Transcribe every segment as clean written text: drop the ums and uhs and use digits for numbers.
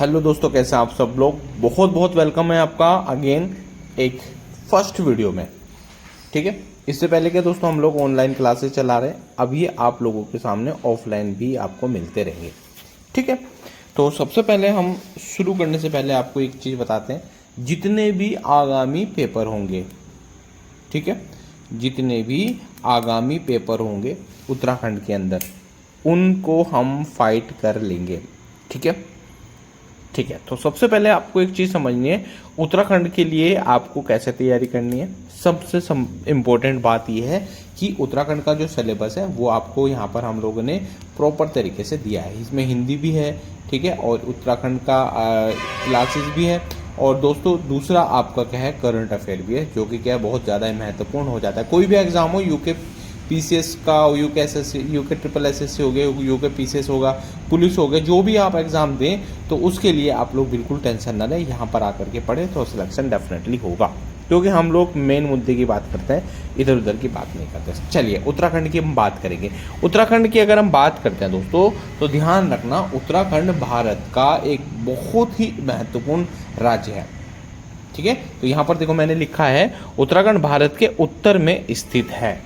Hello दोस्तों, कैसे हैं आप सब लोग। बहुत बहुत वेलकम है आपका अगेन एक फर्स्ट वीडियो में। ठीक है, इससे पहले क्या दोस्तों, हम लोग ऑनलाइन क्लासेस चला रहे हैं। अब ये आप लोगों के सामने ऑफलाइन भी आपको मिलते रहेंगे। ठीक है, तो सबसे पहले हम शुरू करने से पहले आपको एक चीज़ बताते हैं। जितने भी आगामी पेपर होंगे, ठीक है, जितने भी आगामी पेपर होंगे उत्तराखंड के अंदर, उनको हम फाइट कर लेंगे। ठीक है, ठीक है। तो सबसे पहले आपको एक चीज़ समझनी है, उत्तराखंड के लिए आपको कैसे तैयारी करनी है। सबसे इम्पोर्टेंट बात यह है कि उत्तराखंड का जो सिलेबस है वो आपको यहाँ पर हम लोगों ने प्रॉपर तरीके से दिया है। इसमें हिंदी भी है, ठीक है, और उत्तराखंड का क्लासेस भी है। और दोस्तों दूसरा आपका क्या है, करंट अफेयर भी है, जो कि क्या है बहुत ज़्यादा महत्वपूर्ण हो जाता है। कोई भी एग्जाम हो, यूके पीसीएस का, UK SSC, UK triple SSC हो गया, यूके पीसीएस होगा, पुलिस हो गया, जो भी आप एग्ज़ाम दें तो उसके लिए आप लोग बिल्कुल टेंशन ना लें। यहाँ पर आकर के पढ़ें तो सिलेक्शन डेफिनेटली होगा, क्योंकि हम लोग मेन मुद्दे की बात करते हैं, इधर उधर की बात नहीं करते। चलिए उत्तराखंड की हम बात करेंगे। उत्तराखंड की अगर हम बात करते हैं दोस्तों, तो ध्यान रखना, उत्तराखंड भारत का एक बहुत ही महत्वपूर्ण राज्य है। ठीक है, तो यहाँ पर देखो मैंने लिखा है उत्तराखंड भारत के उत्तर में स्थित है।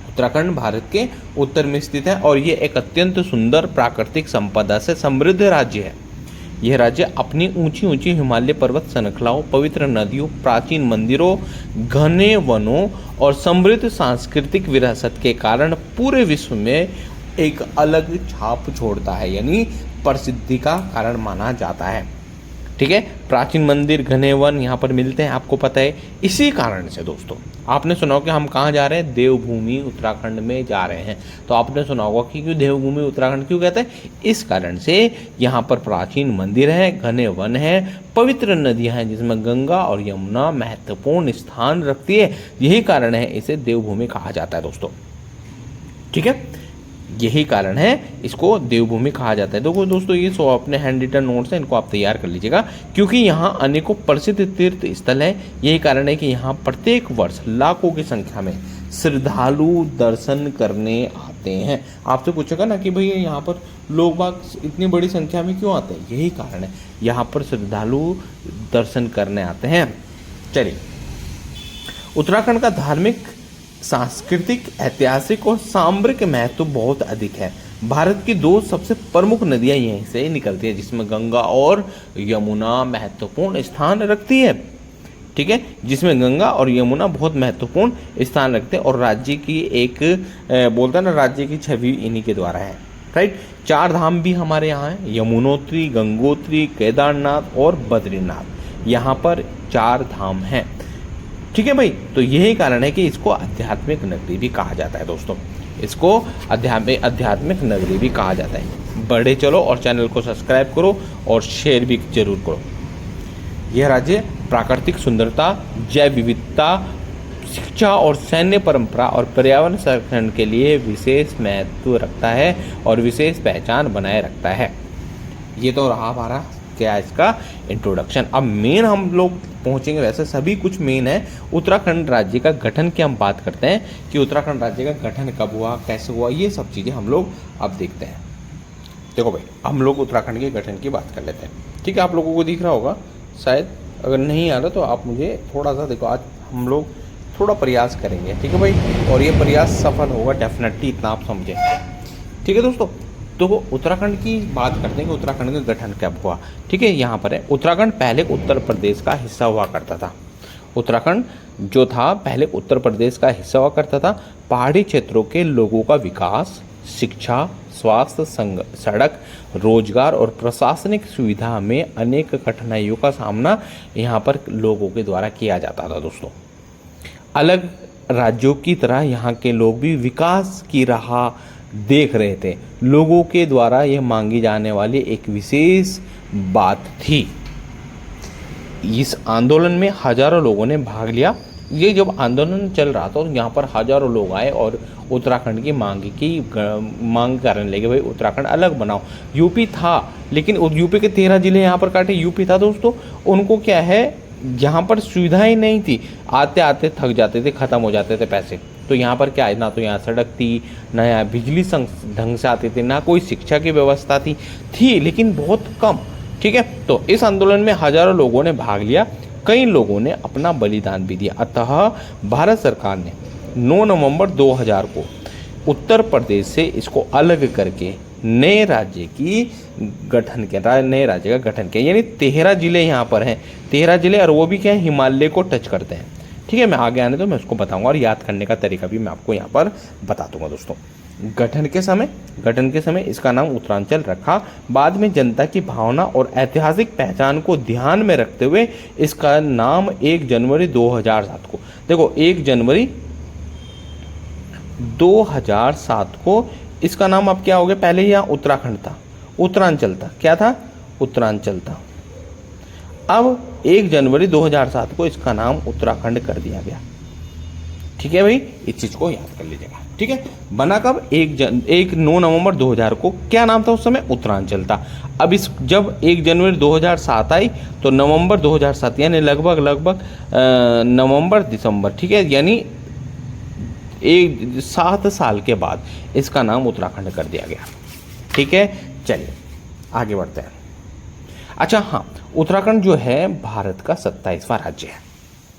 उत्तराखंड भारत के उत्तर में स्थित है और ये एक अत्यंत सुंदर प्राकृतिक संपदा से समृद्ध राज्य है। यह राज्य अपनी ऊंची ऊंची हिमालय पर्वत श्रृंखलाओं, पवित्र नदियों, प्राचीन मंदिरों, घने वनों और समृद्ध सांस्कृतिक विरासत के कारण पूरे विश्व में एक अलग छाप छोड़ता है, यानी प्रसिद्धि का कारण माना जाता है। ठीक है, प्राचीन मंदिर, घने वन यहाँ पर मिलते हैं, आपको पता है। इसी कारण से दोस्तों आपने सुना होगा कि हम कहाँ जा रहे हैं, देवभूमि उत्तराखंड में जा रहे हैं। तो आपने सुना होगा कि क्यों देवभूमि उत्तराखंड क्यों कहते हैं, इस कारण से यहाँ पर प्राचीन मंदिर है, घने वन है, पवित्र नदियाँ हैं जिसमें गंगा और यमुना महत्वपूर्ण स्थान रखती है। यही कारण है इसे देवभूमि कहा जाता है दोस्तों। ठीक है, यही कारण है इसको देवभूमि कहा जाता है। देखो दोस्तों, ये सो अपने हैंड रिटन नोट्स हैं, इनको आप तैयार कर लीजिएगा, क्योंकि यहाँ अनेकों प्रसिद्ध तीर्थ स्थल है। यही कारण है कि यहाँ प्रत्येक वर्ष लाखों की संख्या में श्रद्धालु दर्शन करने आते हैं। आपसे पूछेगा ना कि भैया यहाँ पर लोग बाग इतनी बड़ी संख्या में क्यों आते हैं, यही कारण है, यहाँ पर श्रद्धालु दर्शन करने आते हैं। चलिए, उत्तराखंड का धार्मिक, सांस्कृतिक, ऐतिहासिक और सामरिक महत्व बहुत अधिक है। भारत की दो सबसे प्रमुख नदियां यहीं से निकलती है, जिसमें गंगा और यमुना महत्वपूर्ण स्थान रखती है। ठीक है, जिसमें गंगा और यमुना बहुत महत्वपूर्ण स्थान रखते हैं और राज्य की एक बोलता है ना, राज्य की छवि इन्हीं के द्वारा है। राइट, 4 धाम भी हमारे यहाँ हैं, यमुनोत्री, गंगोत्री, केदारनाथ और बद्रीनाथ। यहाँ पर 4 धाम हैं। ठीक है भाई, तो यही कारण है कि इसको आध्यात्मिक नगरी भी कहा जाता है दोस्तों, इसको आध्यात्मिक नगरी भी कहा जाता है। बढ़े चलो और चैनल को सब्सक्राइब करो और शेयर भी जरूर करो। यह राज्य प्राकृतिक सुंदरता, जैव विविधता, शिक्षा और सैन्य परंपरा और पर्यावरण संरक्षण के लिए विशेष महत्व रखता है और विशेष पहचान बनाए रखता है। ये तो रहा हमारा क्या इसका इंट्रोडक्शन। अब मेन हम लोग पहुंचेंगे, वैसे सभी कुछ मेन है। उत्तराखंड राज्य का गठन की हम बात करते हैं कि उत्तराखंड राज्य का गठन कब हुआ, कैसे हुआ, ये सब चीज़ें हम लोग अब देखते हैं। देखो भाई, हम लोग उत्तराखंड के गठन की बात कर लेते हैं। ठीक है, आप लोगों को दिख रहा होगा शायद, अगर नहीं आ रहा तो आप मुझे थोड़ा सा देखो, आज हम लोग थोड़ा प्रयास करेंगे। ठीक है भाई, और ये प्रयास सफल होगा डेफिनेटली, इतना आप समझें। ठीक है दोस्तों, तो उत्तराखंड की बात करते हैं कि उत्तराखंड का गठन कब हुआ। ठीक है, यहाँ पर है, उत्तराखंड पहले उत्तर प्रदेश का हिस्सा हुआ करता था। उत्तराखंड जो था पहले उत्तर प्रदेश का हिस्सा हुआ करता था। पहाड़ी क्षेत्रों के लोगों का विकास, शिक्षा, स्वास्थ्य, सड़क, रोजगार और प्रशासनिक सुविधा में अनेक कठिनाइयों का सामना यहाँ पर लोगों के द्वारा किया जाता था दोस्तों। अलग राज्यों की तरह यहाँ के लोग भी विकास की राह देख रहे थे। लोगों के द्वारा यह मांगी जाने वाली एक विशेष बात थी। इस आंदोलन में हजारों लोगों ने भाग लिया। ये जब आंदोलन चल रहा था तो यहाँ पर हजारों लोग आए और उत्तराखंड की मांग करने लगे, भाई उत्तराखंड अलग बनाओ। यूपी था, लेकिन यूपी के 13 जिले यहाँ पर काटे। यूपी था दोस्तों, उनको क्या है, यहाँ पर सुविधाएं नहीं थी, आते आते थक जाते थे, ख़त्म हो जाते थे पैसे। तो यहाँ पर क्या है, ना तो यहाँ सड़क थी, ना यहाँ बिजली ढंग से आती थी, ना कोई शिक्षा की व्यवस्था थी लेकिन बहुत कम। ठीक है। तो इस आंदोलन में हजारों लोगों ने भाग लिया, कई लोगों ने अपना बलिदान भी दिया। अतः भारत सरकार ने 9 नवंबर 2000 को उत्तर प्रदेश से इसको अलग करके नए राज्य का गठन किया। यानी 13 जिले यहाँ पर हैं, 13 जिले, और वो भी क्या है, हिमालय को टच करते हैं। ठीक है, मैं आगे आने तो मैं उसको बताऊंगा और याद करने का तरीका भी मैं आपको यहाँ पर बता दूंगा दोस्तों। गठन के समय इसका नाम उत्तरांचल रखा। बाद में जनता की भावना और ऐतिहासिक पहचान को ध्यान में रखते हुए इसका नाम 1 जनवरी 2007 को, देखो 1 जनवरी 2007 को इसका नाम अब क्या हो गया, पहले यहाँ उत्तराखंड था, उत्तरांचल था, क्या था, उत्तरांचल था। अब 1 जनवरी 2007 को इसका नाम उत्तराखंड कर दिया गया। ठीक है भाई, इस चीज को याद कर लीजिएगा। ठीक है, बना कब, 9 नवंबर 2000 को। क्या नाम था उस समय, उत्तरांचल था। अब इस जब 1 जनवरी 2007 आई तो नवंबर 2007 यानी लगभग नवंबर दिसंबर, ठीक है, यानी 7 साल के बाद इसका नाम उत्तराखंड कर दिया गया। ठीक है, चलिए आगे बढ़ते हैं। अच्छा हाँ, उत्तराखंड जो है भारत का 27वां राज्य है।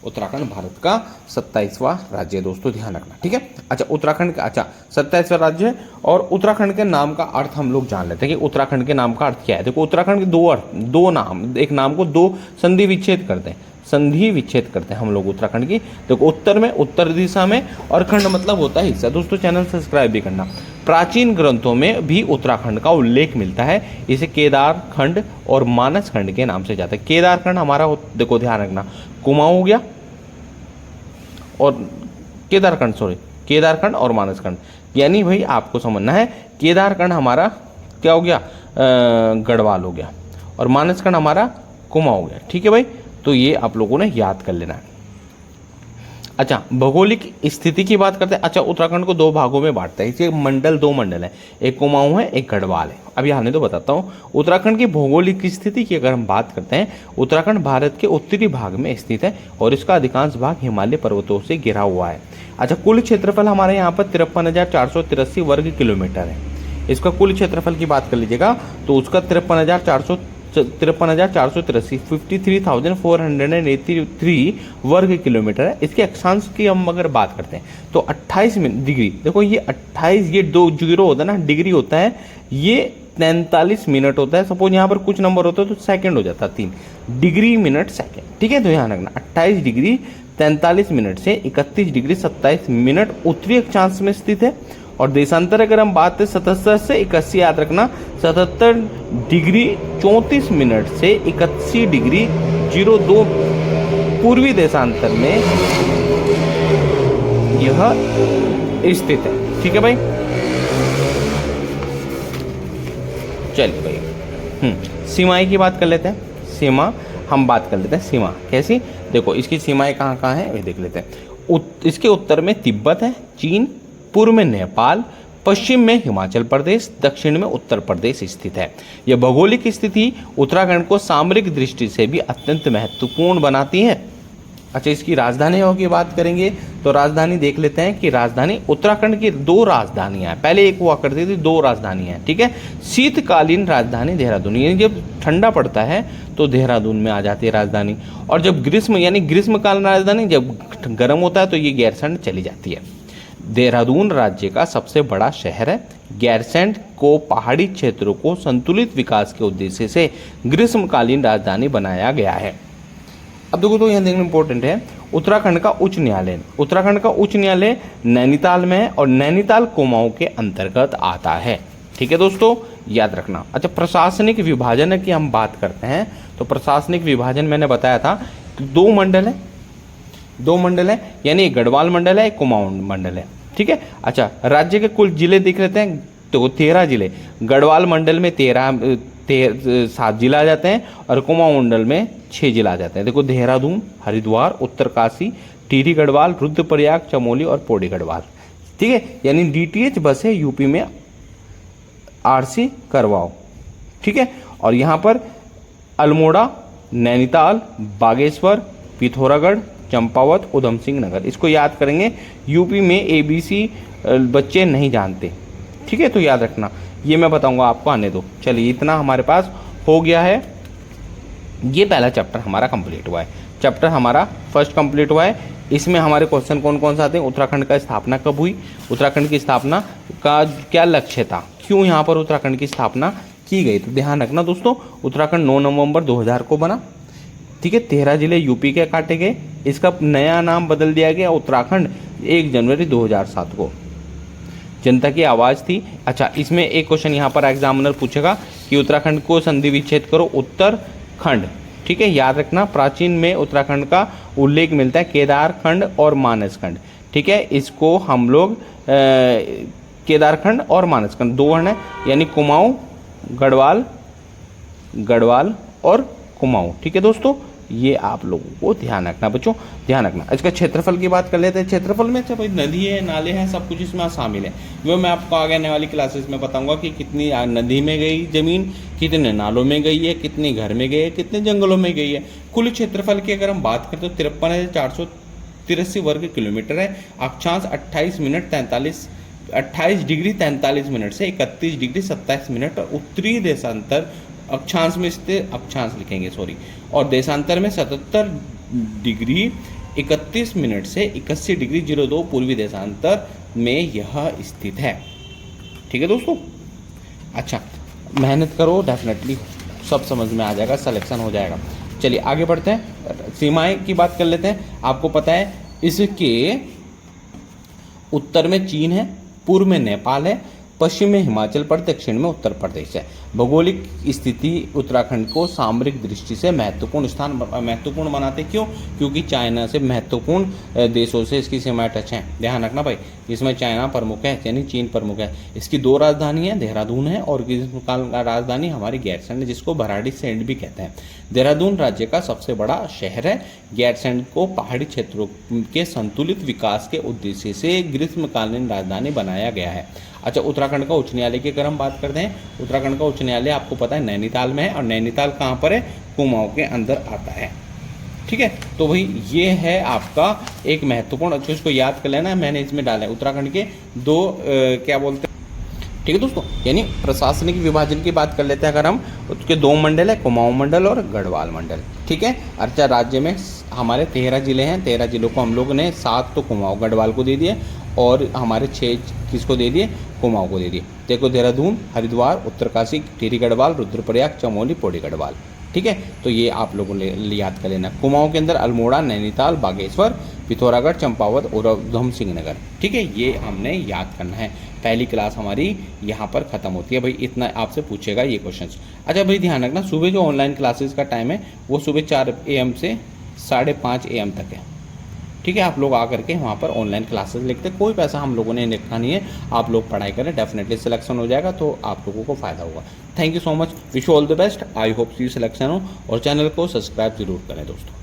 उत्तराखंड भारत का 27वां राज्य है दोस्तों, ध्यान रखना। ठीक है, अच्छा उत्तराखंड का 27वां राज्य है। और उत्तराखंड के नाम का अर्थ हम लोग जान लेते हैं कि उत्तराखंड के नाम का अर्थ क्या है। देखो उत्तराखंड के 2 अर्थ, 2 नाम, एक नाम को 2 संधि विच्छेद करते हैं हम लोग उत्तराखंड की। देखो उत्तर में, उत्तर दिशा में, और खंड मतलब होता है हिस्सा। दोस्तों चैनल सब्सक्राइब भी करना। प्राचीन ग्रंथों में भी उत्तराखंड का उल्लेख मिलता है। इसे केदार खंड और मानस खंड के नाम से जाता है। केदार खंड हमारा, देखो ध्यान रखना, कुमाऊं हो गया, और केदारखंड और मानसखंड। यानी भाई आपको समझना है, केदारखंड हमारा क्या हो गया, गढ़वाल हो गया, और मानसखंड हमारा कुमाऊं हो गया। ठीक है भाई, तो ये आप लोगों ने याद कर लेना है। अच्छा भौगोलिक स्थिति की बात करते हैं। अच्छा उत्तराखंड को 2 भागों में बांटते हैं, इसे मंडल, 2 मंडल है, एक कुमाऊं है, एक गढ़वाल है। अब यहाँ तो बताता हूँ उत्तराखंड की भौगोलिक स्थिति की अगर हम बात करते हैं, उत्तराखंड भारत के उत्तरी भाग में स्थित है और इसका अधिकांश भाग हिमालय पर्वतों से घिरा हुआ है। अच्छा कुल क्षेत्रफल हमारे यहाँ पर 53,483 वर्ग किलोमीटर है। इसका कुल क्षेत्रफल की बात कर लीजिएगा तो उसका 53,483 53,483 वर्ग किलोमीटर है। इसके अक्षांश की हम अगर बात करते हैं तो 28 डिग्री, देखो ये 28, ये 2 जीरो होता है ना, डिग्री होता है, ये 43 मिनट होता है। सपोज यहाँ पर कुछ नंबर होता है तो सेकंड हो जाता है, 3 डिग्री मिनट सेकंड। ठीक है, तो ध्यान रखना 28 डिग्री 43 मिनट से 31 डिग्री 27 मिनट उत्तरी अक्षांश में स्थित है। और देशांतर अगर हम बात करें 77 से 81, याद रखना 77 डिग्री 34 मिनट से 81 डिग्री 02 पूर्वी देशांतर में यह स्थित है। ठीक है भाई, चलिए भाई सीमाएं की बात कर लेते हैं। सीमा हम बात कर लेते हैं, सीमा कैसी, देखो इसकी सीमाएं कहाँ कहाँ हैं ये देख लेते हैं। इसके उत्तर में तिब्बत है, चीन, पूर्व में नेपाल, पश्चिम में हिमाचल प्रदेश, दक्षिण में उत्तर प्रदेश स्थित है। यह भौगोलिक स्थिति उत्तराखंड को सामरिक दृष्टि से भी अत्यंत महत्वपूर्ण बनाती है। अच्छा इसकी राजधानियों की बात करेंगे तो राजधानी देख लेते हैं कि राजधानी, उत्तराखंड की 2 राजधानियां हैं, पहले एक हुआ करती थी, 2 राजधानियां हैं। ठीक है, शीतकालीन राजधानी देहरादून, यानी जब ठंडा पड़ता है तो देहरादून में आ जाती है राजधानी, और जब ग्रीष्म यानी ग्रीष्मकालीन राजधानी जब गर्म होता है तो ये गैरसैंण चली जाती है। देहरादून राज्य का सबसे बड़ा शहर है। गैरसैंण को पहाड़ी क्षेत्रों को संतुलित विकास के उद्देश्य से ग्रीष्मकालीन राजधानी बनाया गया है। अब देखो तो यहाँ देखना इंपॉर्टेंट है, उत्तराखंड का उच्च न्यायालय नैनीताल में है और नैनीताल कुमाऊं के अंतर्गत आता है। ठीक है दोस्तों, याद रखना। अच्छा प्रशासनिक विभाजन की हम बात करते हैं तो प्रशासनिक विभाजन मैंने बताया था 2 मंडल है, यानी एक गढ़वाल मंडल है, एक कुमाऊं मंडल है। ठीक है, अच्छा राज्य के कुल जिले देख लेते हैं तो 13 जिले, गढ़वाल मंडल में 7 जिला आ जाते हैं और कुमाऊं मंडल में 6 जिला आ जाते हैं। देखो देहरादून, हरिद्वार, उत्तरकाशी, टिहरी गढ़वाल, रुद्रप्रयाग, चमोली और पौड़ी गढ़वाल। ठीक है, यानी डीटीएच बस है यूपी में, आरसी करवाओ। ठीक है, और यहाँ पर अल्मोड़ा, नैनीताल, बागेश्वर, पिथौरागढ़, चंपावत, उधम सिंह नगर, इसको याद करेंगे। यूपी में ABC बच्चे नहीं जानते। ठीक है, तो याद रखना, ये मैं बताऊंगा आपको, आने दो। चलिए इतना हमारे पास हो गया है ये पहला चैप्टर हमारा कंप्लीट हुआ है। चैप्टर हमारा फर्स्ट कंप्लीट हुआ है। इसमें हमारे क्वेश्चन कौन कौन से आते हैं? उत्तराखंड का स्थापना कब हुई, उत्तराखंड की स्थापना का क्या लक्ष्य था, क्यों यहाँ पर उत्तराखंड की स्थापना की गई। तो ध्यान रखना दोस्तों, उत्तराखंड 9 नवंबर 2000 को बना, ठीक है। 13 जिले यूपी के काटे गए, इसका नया नाम बदल दिया गया उत्तराखंड 1 जनवरी 2007 को। जनता की आवाज़ थी। अच्छा, इसमें एक क्वेश्चन यहाँ पर एग्जामिनर पूछेगा कि उत्तराखंड को संधि विच्छेद करो उत्तरखंड, ठीक है। याद रखना, प्राचीन में उत्तराखंड का उल्लेख मिलता है केदारखंड और मानसखंड, ठीक है। इसको हम लोग केदारखंड और मानसखंड दो वर्ण है, यानी कुमाऊं, गढ़वाल और कुमाऊं, ठीक है दोस्तों। ये आप लोगों को ध्यान रखना बच्चों, ध्यान रखना। इसका क्षेत्रफल की बात कर लेते हैं। क्षेत्रफल में अच्छा भाई नदी है, नाले हैं, सब कुछ इसमें शामिल है। वो मैं आपको आगे आने वाली क्लासेस में बताऊंगा कि कितनी नदी में गई जमीन, कितने नालों में गई है, कितने घर में गई है, कितने जंगलों में गई है। कुल क्षेत्रफल की अगर हम बात करें तो 53,483 वर्ग किलोमीटर है। अक्षांश 28 डिग्री 43 मिनट से 31 डिग्री 27 मिनट और उत्तरी देशांतर अक्षांश में स्थित, अक्षांश लिखेंगे सॉरी, और देशांतर में 77 डिग्री 31 मिनट से 81 डिग्री 02 पूर्वी देशांतर में यह स्थित है, ठीक है दोस्तों। अच्छा, मेहनत करो, डेफिनेटली सब समझ में आ जाएगा, सिलेक्शन हो जाएगा। चलिए आगे बढ़ते हैं, सीमाएं की बात कर लेते हैं। आपको पता है इसके उत्तर में चीन है, पूर्व में नेपाल है, पश्चिम में हिमाचल प्रदेश, दक्षिण में उत्तर प्रदेश है। भौगोलिक स्थिति उत्तराखंड को सामरिक दृष्टि से महत्वपूर्ण बनाते, क्यों? क्योंकि चाइना से महत्वपूर्ण देशों से इसकी सीमाएं टच हैं। ध्यान रखना भाई, इसमें चाइना प्रमुख है, यानी चीन प्रमुख है। इसकी 2 राजधानी है, देहरादून है और ग्रीष्मकाल राजधानी हमारी गैरसैंण है, जिसको भराड़ी सैंड भी कहते हैं। देहरादून राज्य का सबसे बड़ा शहर है। गैरसैंण को पहाड़ी क्षेत्रों के संतुलित विकास के उद्देश्य से ग्रीष्मकालीन राजधानी बनाया गया है। अच्छा, उत्तराखंड का उच्च न्यायालय की अगर हम बात करते हैं, उत्तराखंड का उच्च न्यायालय आपको पता है नैनीताल में है, और नैनीताल कहाँ पर है? कुमाऊं के अंदर आता है, ठीक है। तो भाई ये है आपका एक महत्वपूर्ण, अच्छा इसको याद कर लेना, मैंने इसमें डाला है उत्तराखंड के 2 क्या बोलते हैं, ठीक है दोस्तों। यानी प्रशासनिक विभाजन की बात कर लेते हैं अगर हम, उसके 2 मंडल है, कुमाऊं मंडल और गढ़वाल मंडल, ठीक है। अच्छा, राज्य में हमारे 13 जिले हैं, 13 जिलों को हम लोगों ने 7 तो कुमाऊं गढ़वाल को दे दिए और हमारे 6 किसको दे दिए? कुमाऊं को दे दिए। देखो, देहरादून, हरिद्वार, उत्तरकाशी, टिहरी गढ़वाल, रुद्रप्रयाग, चमोली, पौड़ी गढ़वाल, ठीक है। तो ये आप लोगों ने याद कर लेना। कुमाऊं के अंदर अल्मोड़ा, नैनीताल, बागेश्वर, पिथौरागढ़, चंपावत और उधम सिंह नगर, ठीक है। ये हमने याद करना है। पहली क्लास हमारी यहाँ पर खत्म होती है भाई, इतना आपसे पूछेगा ये क्वेश्चन। अच्छा भाई ध्यान रखना, सुबह जो ऑनलाइन क्लासेस का टाइम है वो सुबह 4 AM से 5:30 AM तक है, ठीक है। आप लोग आकर के वहाँ पर ऑनलाइन क्लासेस लिखते, कोई पैसा हम लोगों ने लिखा नहीं है। आप लोग पढ़ाई करें, डेफिनेटली सिलेक्शन हो जाएगा, तो आप लोगों को फायदा होगा। Thank you so much, wish you all the best, I hope you selection हो, और चैनल को सब्सक्राइब जरूर करें दोस्तों।